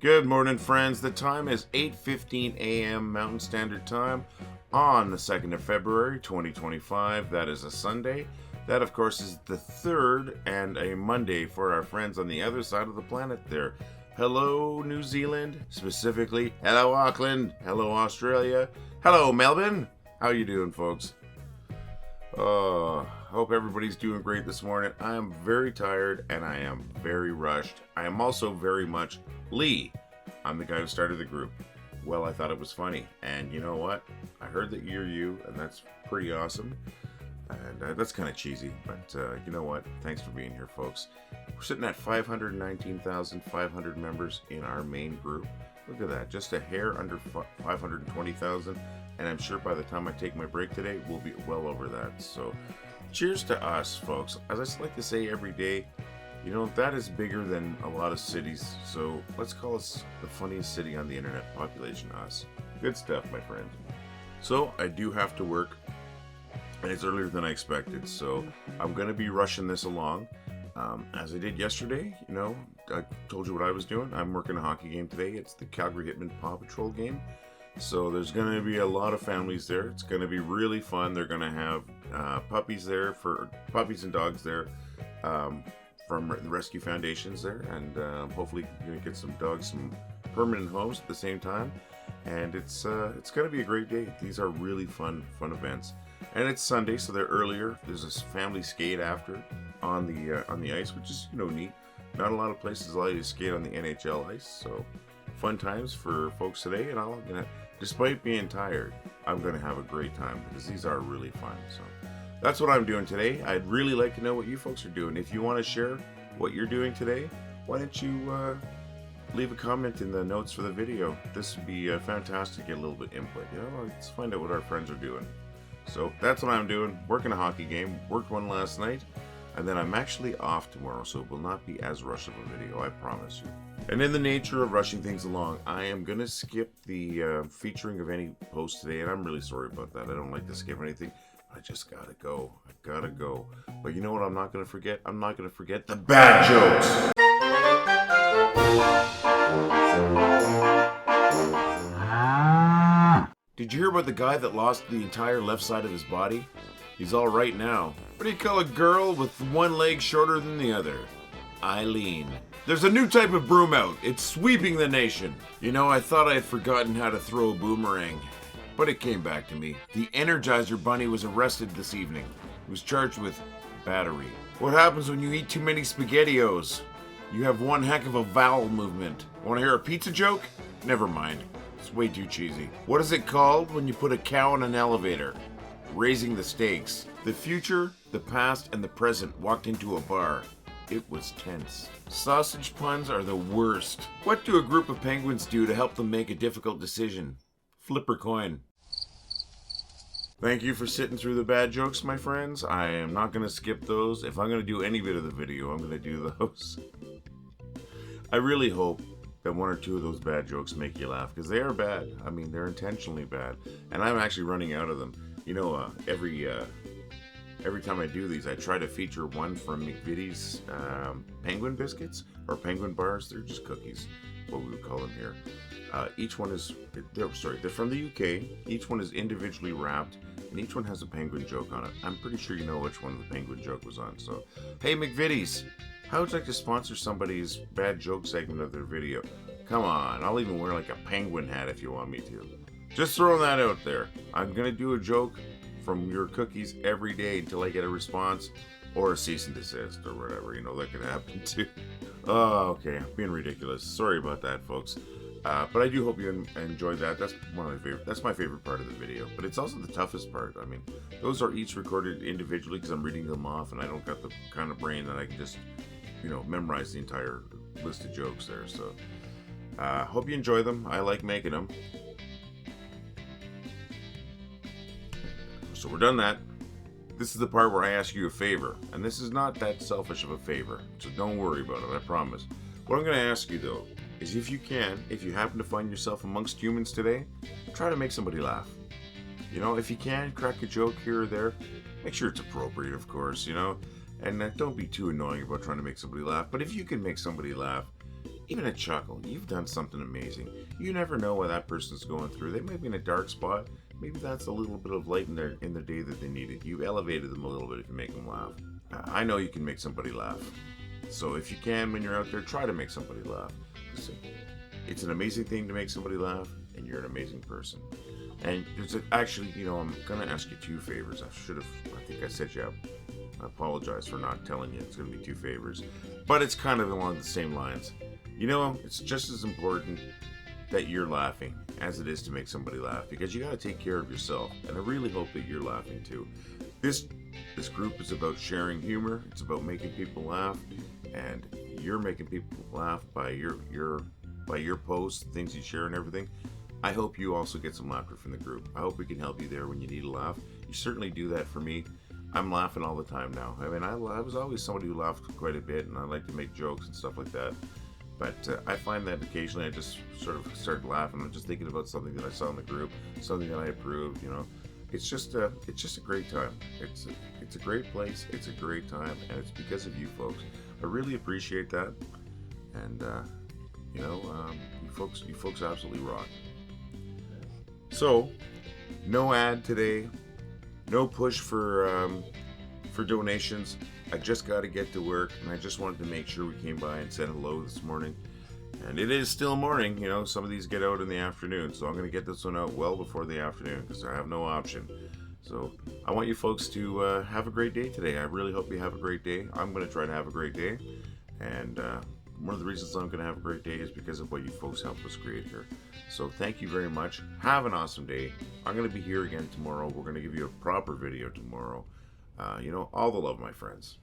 Good morning, friends. The time is 8:15 a.m. Mountain Standard Time on the 2nd of February, 2025. That is a Sunday. That, of course, is the 3rd and a Monday for our friends on the other side of the planet there. Hello, New Zealand. Specifically, hello, Auckland. Hello, Australia. Hello, Melbourne. How you doing, folks? Hope everybody's doing great this morning. I am very tired and I am very rushed. I am also very much Lee. I'm the guy who started the group. Well, I thought it was funny. And you know what? I heard that you're you, and that's pretty awesome. And that's kind of cheesy, but you know what? Thanks for being here, folks. We're sitting at 519,500 members in our main group. Look at that, just a hair under 520,000, and I'm sure by the time I take my break today, we'll be well over that. So, cheers to us, folks. As I just like to say every day, you know, that is bigger than a lot of cities, so let's call us the funniest city on the internet, population us. Good stuff, my friend. So, I do have to work, and it's earlier than I expected, so I'm going to be rushing this along. As I did yesterday, you know, I told you what I was doing. I'm working a hockey game today. It's the Calgary Hitman Paw Patrol game. So there's going to be a lot of families there. It's going to be really fun. They're going to have puppies and dogs there from the rescue foundations there. And hopefully you're going to get some dogs some permanent homes at the same time. And it's going to be a great day. These are really fun events. And it's Sunday, so they're earlier. There's a family skate after on the ice, which is, you know, neat. Not a lot of places allow you to skate on the NHL ice, so fun times for folks today. And despite being tired, I'm gonna have a great time because these are really fun. So that's what I'm doing today. I'd really like to know what you folks are doing. If you want to share what you're doing today, why don't you leave a comment in the notes for the video? This would be fantastic to get a little bit input. You know, let's find out what our friends are doing. So that's what I'm doing, working a hockey game, worked one last night, and then I'm actually off tomorrow, so it will not be as rush of a video, I promise you. And in the nature of rushing things along, I am going to skip the featuring of any posts today, and I'm really sorry about that. I don't like to skip anything. I just gotta go. I gotta go. But you know what I'm not going to forget? I'm not going to forget the bad jokes. Did you hear about the guy that lost the entire left side of his body? He's all right now. What do you call a girl with one leg shorter than the other? Eileen. There's a new type of broom out. It's sweeping the nation. You know, I thought I had forgotten how to throw a boomerang, but it came back to me. The Energizer Bunny was arrested this evening. He was charged with battery. What happens when you eat too many SpaghettiOs? You have one heck of a vowel movement. Want to hear a pizza joke? Never mind. It's way too cheesy. What is it called when you put a cow in an elevator? Raising the stakes. The future, the past, and the present walked into a bar. It was tense. Sausage puns are the worst. What do a group of penguins do to help them make a difficult decision? Flip a coin. Thank you for sitting through the bad jokes, my friends. I am not going to skip those. If I'm going to do any bit of the video, I'm going to do those. I really hope that one or two of those bad jokes make you laugh, because they are bad. I mean, they're intentionally bad, and I'm actually running out of them. You know, every time I do these, I try to feature one from McVitie's penguin biscuits or penguin bars. They're just cookies, what we would call them here. Each one is they're from the UK. Each one is individually wrapped, and each one has a penguin joke on it. I'm pretty sure you know which one the penguin joke was on. So, hey, McVitie's, how would you like to sponsor somebody's bad joke segment of their video? Come on, I'll even wear like a penguin hat if you want me to. Just throwing that out there. I'm going to do a joke from your cookies every day until I get a response or a cease and desist or whatever. You know, that could happen too. Oh, okay. I'm being ridiculous. Sorry about that, folks. But I do hope you enjoyed that. That's That's my favorite part of the video. But it's also the toughest part. I mean, those are each recorded individually because I'm reading them off, and I don't got the kind of brain that I can just, you know, memorize the entire list of jokes there. So, hope you enjoy them. I like making them. So we're done that. This is the part where I ask you a favor, and this is not that selfish of a favor, so don't worry about it, I promise. What I'm going to ask you, though, is if you happen to find yourself amongst humans today, try to make somebody laugh. You know, if you can, crack a joke here or there. Make sure it's appropriate, of course, you know, and don't be too annoying about trying to make somebody laugh. But if you can make somebody laugh, even a chuckle. You've done something amazing. You never know what that person's going through. They might be in a dark spot. Maybe that's a little bit of light in their day that they needed. You elevated them a little bit if you make them laugh. I know you can make somebody laugh. So if you can, when you're out there, try to make somebody laugh. It's an amazing thing to make somebody laugh, and you're an amazing person. And actually, I'm going to ask you 2 favors. I think I said you up. I apologize for not telling you it's going to be 2 favors. But it's kind of along the same lines. It's just as important that you're laughing as it is to make somebody laugh, because you got to take care of yourself. And I really hope that you're laughing too. This group is about sharing humor. It's about making people laugh, and you're making people laugh by your posts, things you share, and everything. I hope you also get some laughter from the group. I hope we can help you there when you need a laugh. You certainly do that for me. I'm laughing all the time now. I mean, I was always somebody who laughed quite a bit, and I like to make jokes and stuff like that. But I find that occasionally I just sort of start laughing. I'm just thinking about something that I saw in the group, something that I approved. It's just a great time. It's a great place. It's a great time, and it's because of you folks. I really appreciate that, and you folks absolutely rock. So, no ad today, no push for donations. I just got to get to work, and I just wanted to make sure we came by and said hello this morning. And it is still morning, some of these get out in the afternoon, so I'm going to get this one out well before the afternoon because I have no option. So I want you folks to have a great day today. I really hope you have a great day. I'm going to try to have a great day, and one of the reasons I'm going to have a great day is because of what you folks helped us create here. So thank you very much. Have an awesome day. I'm going to be here again tomorrow. We're going to give you a proper video tomorrow. All the love, my friends.